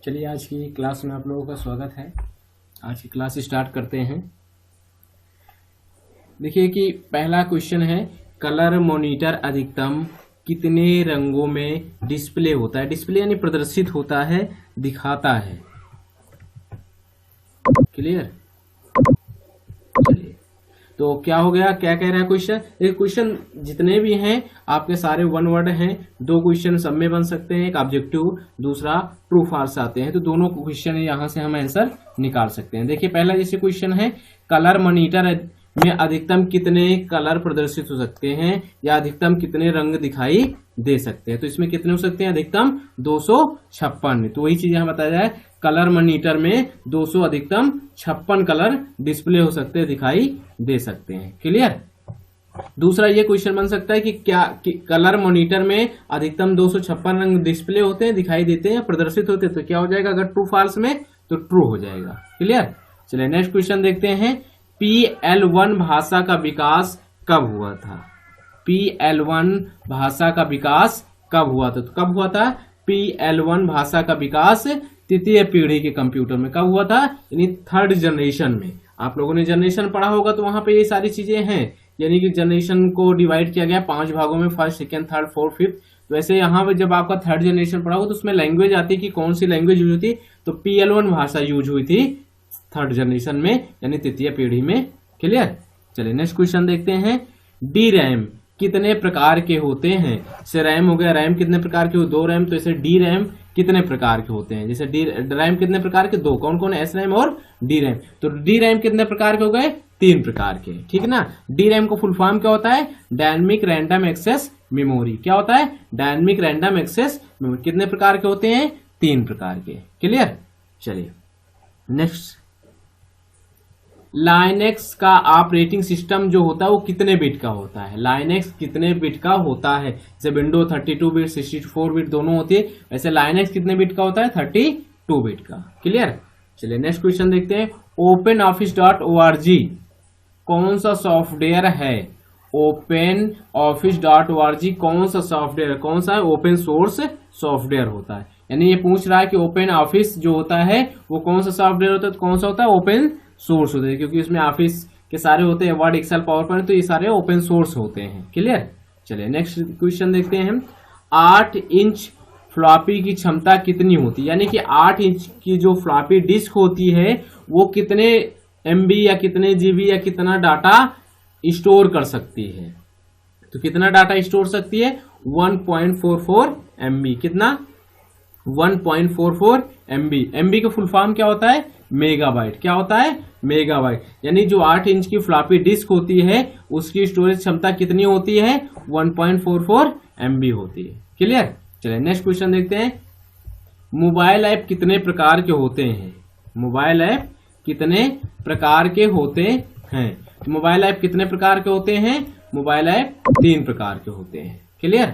चलिए आज की क्लास में आप लोगों का स्वागत है। आज की क्लास स्टार्ट करते हैं। देखिए कि पहला क्वेश्चन है, कलर मॉनिटर अधिकतम कितने रंगों में डिस्प्ले होता है। डिस्प्ले यानी प्रदर्शित होता है, दिखाता है। क्लियर। चलिए तो क्या हो गया, क्या कह रहा है क्वेश्चन। देखिए क्वेश्चन जितने भी हैं आपके सारे वन वर्ड हैं। दो क्वेश्चन सब में बन सकते हैं, एक ऑब्जेक्टिव, दूसरा ट्रू फॉल्स आते हैं। तो दोनों क्वेश्चन यहां से हम आंसर निकाल सकते हैं। देखिए पहला जैसे क्वेश्चन है, कलर मॉनिटर में अधिकतम कितने कलर प्रदर्शित हो सकते हैं या अधिकतम कितने रंग दिखाई दे सकते हैं। तो इसमें कितने हो सकते हैं, अधिकतम 256। तो वही चीज यहां बताया जाए, कलर मॉनिटर में 200 अधिकतम 56 कलर डिस्प्ले हो सकते हैं, दिखाई दे सकते हैं। क्लियर। दूसरा ये क्वेश्चन बन सकता है कि कलर मॉनिटर में अधिकतम 256 रंग डिस्प्ले होते हैं, दिखाई देते हैं, प्रदर्शित होते हैं। तो क्या हो जाएगा, अगर ट्रू फॉल्स में तो ट्रू हो जाएगा। क्लियर। चलिए नेक्स्ट क्वेश्चन देखते हैं, PL1 भाषा का विकास कब हुआ था। PL1 भाषा का विकास कब हुआ था। तो कब हुआ था PL1 भाषा का विकास, तृतीय पीढ़ी के कंप्यूटर में। कब हुआ था, यानी थर्ड जनरेशन में। आप लोगों ने जनरेशन पढ़ा होगा तो वहां पे ये सारी चीजें हैं, यानी कि जनरेशन को डिवाइड किया गया 5 भागों में, first, second, third, fourth, fifth. तो वैसे यहाँ पे जब आपका थर्ड जनरेशन पढ़ा होगा तो उसमें लैंग्वेज आती है कि कौन सी लैंग्वेज यूज होती। तो PL1 भाषा यूज हुई थी थर्ड जनरेशन में, यानी तृतीय पीढ़ी में। क्लियर। चलिए नेक्स्ट क्वेश्चन देखते हैं, डी रैम कितने प्रकार के होते हैं। जैसे रैम हो गया, रैम कितने प्रकार के हो, 2 रैम। तो ऐसे डी रैम कितने प्रकार के होते हैं। जैसे डी रैम कितने प्रकार के, 2। कौन कौन, एस रैम और डी रैम। तो डी रैम कितने प्रकार के हो गए, 3 प्रकार के। ठीक ना। डी रैम को फुल फॉर्म क्या होता है, डायनेमिक रैंडम एक्सेस मेमोरी। क्या होता है, डायनेमिक रैंडम एक्सेस मेमोरी। कितने प्रकार के होते हैं, 3 प्रकार के। क्लियर। चलिए नेक्स्ट, लाइनेक्स का ऑपरेटिंग सिस्टम जो होता है वो कितने बिट का होता है। लाइनेक्स कितने बिट का होता है। जैसे विंडो 32 बिट 64 बिट दोनों होती है, वैसे लाइनेक्स कितने बिट का होता है, 32 बिट का। क्लियर। चलिए नेक्स्ट क्वेश्चन देखते हैं, OpenOffice.org कौन सा सॉफ्टवेयर है। OpenOffice.org कौन सा सॉफ्टवेयर, कौन सा है, ओपन सोर्स सॉफ्टवेयर होता है। यानी ये पूछ रहा है कि ओपन ऑफिस जो होता है वो कौन सा सॉफ्टवेयर होता है। तो कौन सा होता है, ओपन सोर्स होते हैं, क्योंकि उसमें ऑफिस के सारे होते हैं, वर्ड, एक्सेल, पावर पॉइंट, तो ये सारे ओपन सोर्स होते हैं। क्लियर। चलिए नेक्स्ट क्वेश्चन देखते हैं, 8 इंच फ्लॉपी की क्षमता कितनी होती है। यानी कि 8 इंच की जो फ्लॉपी डिस्क होती है वो कितने MB या कितने GB या कितना डाटा स्टोर कर सकती है। तो कितना डाटा स्टोर सकती है, 1.44 MB। कितना, 1.44 MB। MB का फुल फॉर्म क्या होता है, मेगाबाइट। क्या होता है, मेगाबाइट। यानी जो 8 इंच की फ्लॉपी डिस्क होती है उसकी स्टोरेज क्षमता कितनी होती है, 1.44 MB होती है। क्लियर। चलिए नेक्स्ट क्वेश्चन देखते हैं, मोबाइल ऐप कितने प्रकार के होते हैं। मोबाइल ऐप कितने प्रकार के होते हैं। मोबाइल ऐप कितने प्रकार के होते हैं, मोबाइल ऐप 3 प्रकार के होते हैं। क्लियर।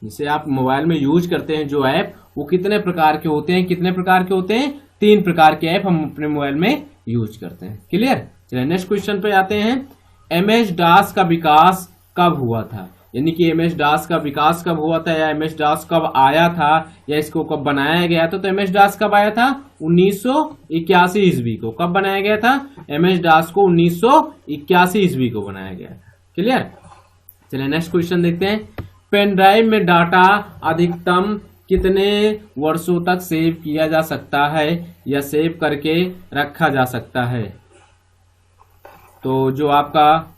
जिसे आप मोबाइल में यूज करते हैं जो ऐप, वो कितने प्रकार के होते हैं, कितने प्रकार के होते हैं, 3 प्रकार के ऐप हम अपने मोबाइल में यूज करते हैं। क्लियर। चलिए नेक्स्ट क्वेश्चन पे आते हैं, MS-DOS का विकास कब हुआ था। यानी कि MS-DOS का विकास कब हुआ था, या MS-DOS कब आया था, या इसको कब बनाया गया था। तो MS-DOS कब आया था, 1981 ईस्वी को। कब बनाया गया था, MS-DOS को 1981 ईस्वी को बनाया गया। क्लियर। चलिए नेक्स्ट क्वेश्चन देखते हैं, पेन ड्राइव में डाटा अधिकतम कितने वर्षों तक सेव किया जा सकता है या सेव करके रखा जा सकता है। तो जो आपका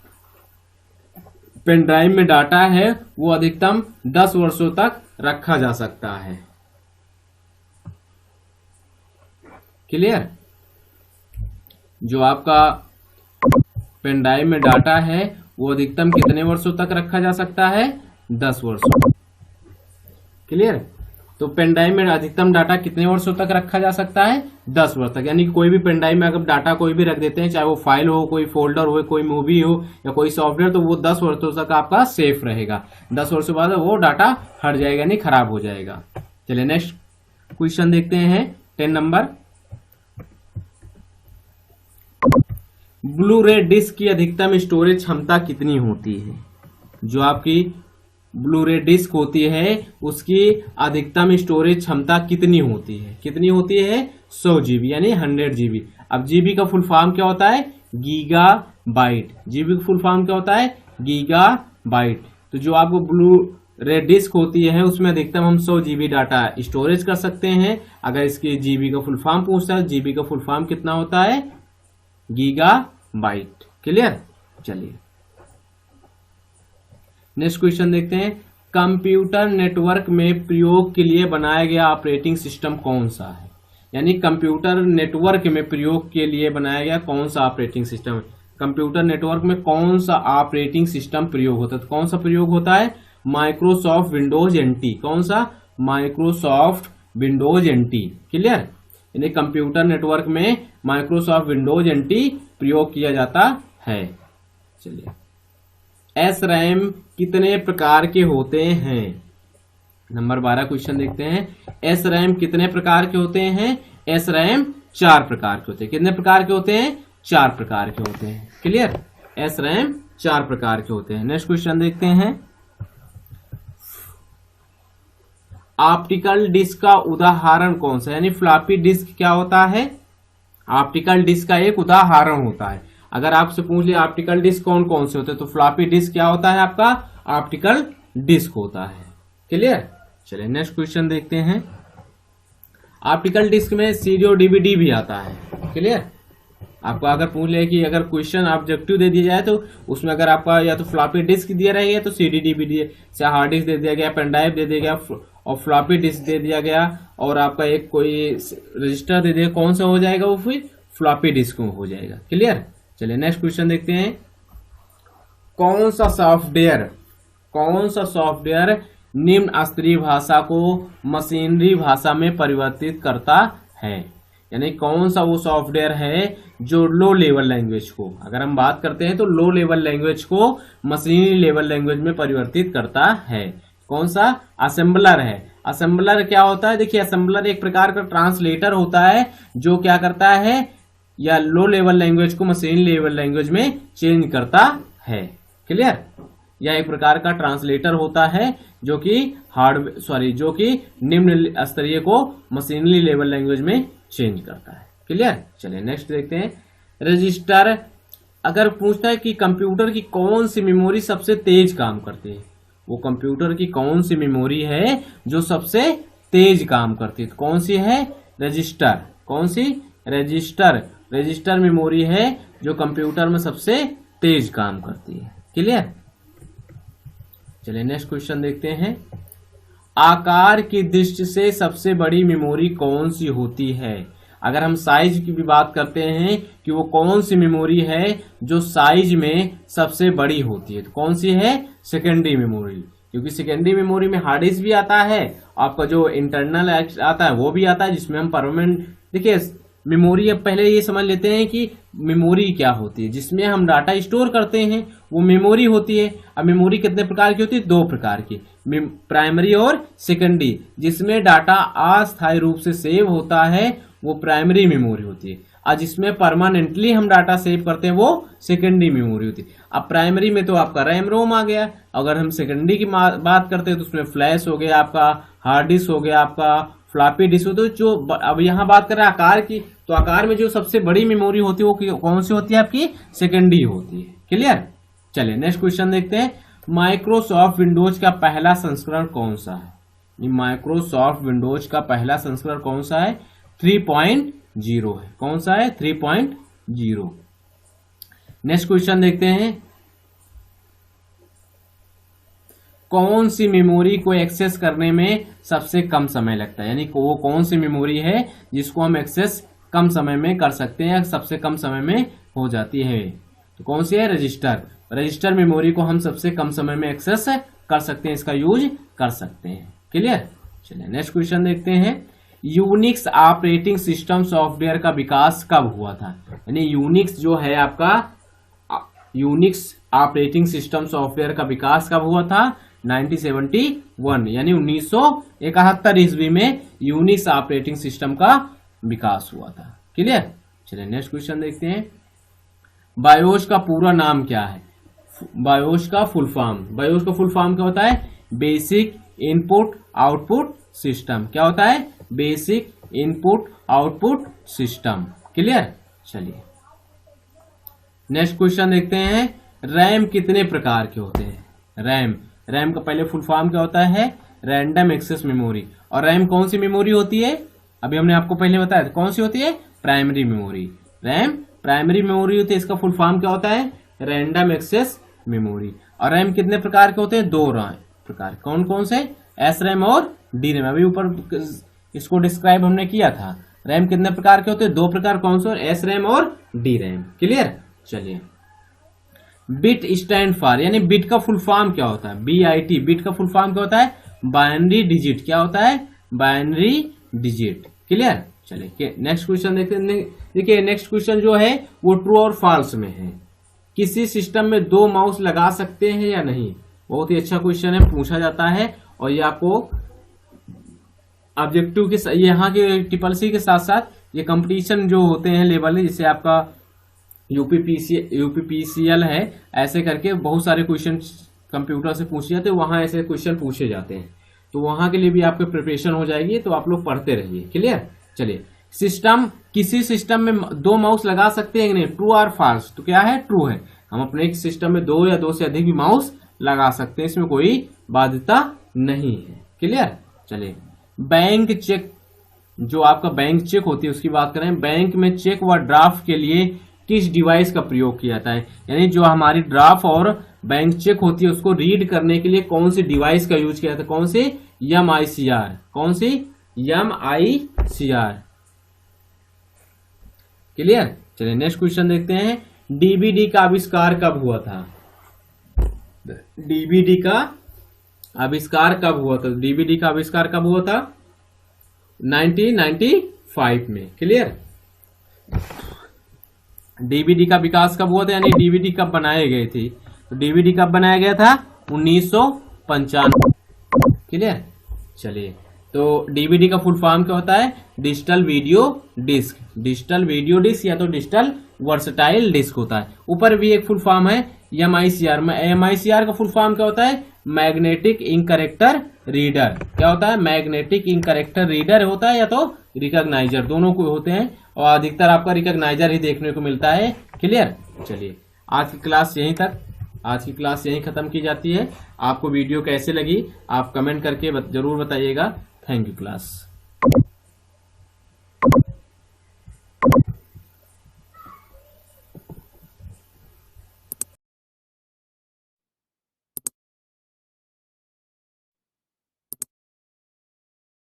पेन ड्राइव में डाटा है वो अधिकतम 10 वर्षों तक रखा जा सकता है। क्लियर। जो आपका पेन ड्राइव में डाटा है वो अधिकतम कितने वर्षों तक रखा जा सकता है, 10 वर्षों। क्लियर। तो पेन ड्राइव में अधिकतम डाटा कितने वर्षों तक रखा जा सकता है, 10 वर्ष तक। यानी कि कोई भी पेन ड्राइव में अगर डाटा कोई भी रख देते हैं, चाहे वो फाइल हो, कोई फोल्डर हो, कोई मूवी हो या कोई सॉफ्टवेयर, तो वो 10 वर्षों तक आपका सेफ रहेगा। 10 वर्षों बाद वो डाटा हट जाएगा, नहीं खराब हो जाएगा। चलिए नेक्स्ट क्वेश्चन देखते हैं, 10 नंबर, ब्लू रे डिस्क की अधिकतम स्टोरेज क्षमता कितनी होती है। जो आपकी ब्लूरे डिस्क होती है उसकी अधिकतम स्टोरेज क्षमता कितनी होती है? कितनी होती है? 100 GB यानी 100 GB। अब जीबी का फुल फॉर्म क्या होता है? Giga byte. जीबी का फुल फॉर्म क्या होता है? Giga byte. तो जो आपको ब्लू रे डिस्क होती है उसमें अधिकतम हम 100 GB डाटा स्टोरेज कर सकते हैं। अगर इसकी जीबी का फुल फॉर्म पूछता है, जीबी का फुल फॉर्म कितना होता है? Giga byte. क्लियर? चलिए नेक्स्ट क्वेश्चन देखते हैं। कंप्यूटर नेटवर्क में प्रयोग के लिए बनाया गया ऑपरेटिंग सिस्टम कौन सा है? यानी कंप्यूटर नेटवर्क में प्रयोग के लिए बनाया गया कौन सा ऑपरेटिंग सिस्टम है? कंप्यूटर नेटवर्क में कौन सा ऑपरेटिंग सिस्टम प्रयोग होता है? तो कौन सा प्रयोग होता है? Microsoft Windows NT. कौन सा? Microsoft Windows NT. क्लियर? यानी कंप्यूटर नेटवर्क में माइक्रोसॉफ्ट विंडोज एनटी प्रयोग किया जाता है। चलिए एस रैम कितने प्रकार के होते हैं? नंबर 12 क्वेश्चन देखते हैं। एस रैम कितने प्रकार के होते हैं? एस रैम 4 प्रकार के होते हैं। कितने प्रकार के होते हैं? 4 प्रकार के होते हैं। क्लियर? एस रैम 4 प्रकार के होते हैं। नेक्स्ट क्वेश्चन देखते हैं। ऑप्टिकल डिस्क का उदाहरण कौन सा? यानी फ्लॉपी डिस्क क्या होता है? ऑप्टिकल डिस्क का एक उदाहरण होता है। अगर आपसे पूछ लिया ऑप्टिकल डिस्क कौन कौन से होते हैं, तो फ्लॉपी डिस्क क्या होता है? आपका ऑप्टिकल डिस्क होता है। क्लियर? चलिए नेक्स्ट क्वेश्चन देखते हैं। ऑप्टिकल डिस्क में सीडी और डीवीडी भी आता है। क्लियर? आपको अगर पूछ ले कि अगर क्वेश्चन ऑब्जेक्टिव दे दिया जाए तो उसमें अगर आपका या तो फ्लॉपी डिस्क दिया रहेगा तो सीडी डीवीडी से हार्ड डिस्क दे दिया गया, पेन ड्राइव दे दिया गया और फ्लॉपी डिस्क दे दिया गया और आपका एक कोई रजिस्टर दे दिया, कौन सा हो जाएगा? वो फिर फ्लॉपी डिस्क में हो जाएगा। क्लियर? चलिए नेक्स्ट क्वेश्चन देखते हैं। कौन सा सॉफ्टवेयर निम्न स्तरीय भाषा को मशीनरी भाषा में परिवर्तित करता है? यानी कौन सा वो सॉफ्टवेयर है जो लो लेवल लैंग्वेज को, अगर हम बात करते हैं तो लो लेवल लैंग्वेज को मशीनरी लेवल लैंग्वेज में परिवर्तित करता है? कौन सा? असेंबलर है। असेंबलर क्या होता है? देखिए असेंबलर एक प्रकार का ट्रांसलेटर होता है जो क्या करता है, या लो लेवल लैंग्वेज को मशीन लेवल लैंग्वेज में चेंज करता है। क्लियर? यह एक प्रकार का ट्रांसलेटर होता है जो कि निम्न स्तरीय को मशीनरी लेवल लैंग्वेज में चेंज करता है। क्लियर? चलिए नेक्स्ट देखते हैं। रजिस्टर अगर पूछता है कि कंप्यूटर की कौन सी मेमोरी सबसे तेज काम करती है, वो कंप्यूटर की कौन सी मेमोरी है जो सबसे तेज काम करती है? तो कौन सी है? रजिस्टर। कौन सी? रजिस्टर मेमोरी है जो कंप्यूटर में सबसे तेज काम करती है। क्लियर? चलिए नेक्स्ट क्वेश्चन देखते हैं। आकार की दृष्टि से सबसे बड़ी मेमोरी कौन सी होती है? अगर हम साइज की भी बात करते हैं कि वो कौन सी मेमोरी है जो साइज में सबसे बड़ी होती है, तो कौन सी है? Secondary memory. क्योंकि सेकेंडरी मेमोरी में हार्ड डिस्क भी आता है, आपका जो इंटरनल आता है वो भी आता है, जिसमें हम परमानेंट, देखिए मेमोरी, अब पहले ये समझ लेते हैं कि मेमोरी क्या होती है। जिसमें हम डाटा स्टोर करते हैं वो मेमोरी होती है। अब मेमोरी कितने प्रकार की होती है? 2 प्रकार की, प्राइमरी और सेकेंडरी। जिसमें डाटा अस्थायी रूप से सेव होता है वो प्राइमरी मेमोरी होती है, और जिसमें परमानेंटली हम डाटा सेव करते हैं वो सेकेंडरी मेमोरी होती है। अब प्राइमरी में तो आपका रैम रोम आ गया, अगर हम सेकेंडरी की बात करते हैं तो उसमें फ्लैश हो गया, आपका हार्ड डिस्क हो गया, आपका फ्लॉपी डिस्क। तो जो अब यहाँ बात कर रहे हैं आकार की, तो आकार में जो सबसे बड़ी मेमोरी होती है वो कौन सी होती है? आपकी सेकेंडरी होती है। क्लियर? चलिए नेक्स्ट क्वेश्चन देखते हैं। माइक्रोसॉफ्ट विंडोज का पहला संस्करण कौन सा है? माइक्रोसॉफ्ट विंडोज का पहला संस्करण कौन सा है? 3.0 है। कौन सा है? 3.0। नेक्स्ट क्वेश्चन देखते हैं। कौन सी मेमोरी को एक्सेस करने में सबसे कम समय लगता है? यानी वो कौन सी मेमोरी है जिसको हम एक्सेस कम समय में कर सकते हैं, सबसे कम समय में हो जाती है? तो कौन सी है? रजिस्टर मेमोरी को हम सबसे कम समय में एक्सेस कर सकते हैं, इसका यूज कर सकते हैं। क्लियर? चलिए नेक्स्ट क्वेश्चन देखते हैं। यूनिक्स ऑपरेटिंग सिस्टम सॉफ्टवेयर का विकास कब हुआ था? यानी यूनिक्स जो है आपका, यूनिक्स ऑपरेटिंग सिस्टम सॉफ्टवेयर का विकास कब हुआ था? 1971 यानी 1971 ईस्वी में यूनिक्स ऑपरेटिंग सिस्टम का विकास हुआ था। क्लियर? चलिए नेक्स्ट क्वेश्चन देखते हैं। बायोस का पूरा नाम क्या है? बायोस का फुल फॉर्म क्या होता है? Basic input output system. क्या होता है? Basic input output system. Clear? चलिए नेक्स्ट क्वेश्चन देखते हैं। रैम कितने प्रकार के होते हैं? रैम का पहले फुल फॉर्म क्या होता है? Random access memory. और रैम कौन सी मेमोरी होती है? अभी हमने आपको पहले बताया था, कौन सी होती है? Primary memory. RAM primary memory होती है, इसका फुल फॉर्म क्या होता है? Random access memory. और रैम कितने प्रकार के होते हैं? 2 प्रकार। कौन कौन से? एस रैम और डी रैम। अभी ऊपर इसको डिस्क्राइब हमने किया था। रैम कितने प्रकार के होते हैं? 2 प्रकार। कौन से? एस रैम और डी रैम। क्लियर? चलिए बिट स्टैंड फॉर, यानी बिट का फुल फॉर्म क्या होता है? BIT। बिट का फुल फॉर्म क्या होता है? Binary digit. क्या होता है? Binary digit. क्लियर? चलिए नेक्स्ट क्वेश्चन देखते हैं। देखिए नेक्स्ट क्वेश्चन जो है वो ट्रू और फॉल्स में है। किसी सिस्टम में 2 माउस लगा सकते हैं या नहीं? बहुत ही अच्छा क्वेश्चन है, पूछा जाता है। और ये आपको ऑब्जेक्टिव के यहाँ के ट्रिपल-सी के साथ साथ ये कंपटीशन जो होते हैं लेवल, जैसे आपका यूपीपीसीएल है, ऐसे करके बहुत सारे क्वेश्चन कंप्यूटर से पूछे जाते हैं, वहां ऐसे क्वेश्चन पूछे जाते हैं। तो वहां के लिए भी आपकी प्रिपरेशन हो जाएगी, तो आप लोग पढ़ते रहिए। क्लियर? चलिए किसी सिस्टम में 2 माउस लगा सकते हैं कि नहीं? ट्रू और फॉल्स? तो क्या है? ट्रू है। हम अपने एक सिस्टम में 2 या 2 से अधिक भी माउस लगा सकते हैं, इसमें कोई बाध्यता नहीं है। क्लियर? चलिए बैंक चेक, जो आपका बैंक चेक होती है उसकी बात करें। बैंक में चेक व ड्राफ्ट के लिए किस डिवाइस का प्रयोग किया जाता है? यानी जो हमारी ड्राफ्ट और बैंक चेक होती है उसको रीड करने के लिए कौन सी डिवाइस का यूज किया जाता है? कौन सी? MICR। कौन सी? MICR। क्लियर? चलिए नेक्स्ट क्वेश्चन देखते हैं। डीवीडी का आविष्कार कब हुआ था? डीवीडी का आविष्कार कब हुआ था? डीवीडी का आविष्कार कब हुआ था? 1995 में। क्लियर? डीवीडी का विकास कब हुआ था, यानी डीवीडी कब बनाए गए थे? तो डीवीडी कब बनाया गया था? 1995। क्लियर? चलिए तो डीवीडी का फुल फॉर्म क्या होता है? Digital video disc. Digital video disc या तो डिजिटल वर्सटाइल डिस्क होता है। ऊपर भी एक फुल फॉर्म है MICR। MICR का फुल फॉर्म क्या होता है? Magnetic ink character reader. क्या होता है? मैग्नेटिक इंक कैरेक्टर रीडर होता है या तो रिकॉग्नाइजर, दोनों को होते हैं। और अधिकतर आपका रिकॉग्नाइजर ही देखने को मिलता है। क्लियर? चलिए आज की क्लास यहीं खत्म की जाती है। आपको वीडियो कैसे लगी आप कमेंट करके जरूर बताइएगा। Thank you class.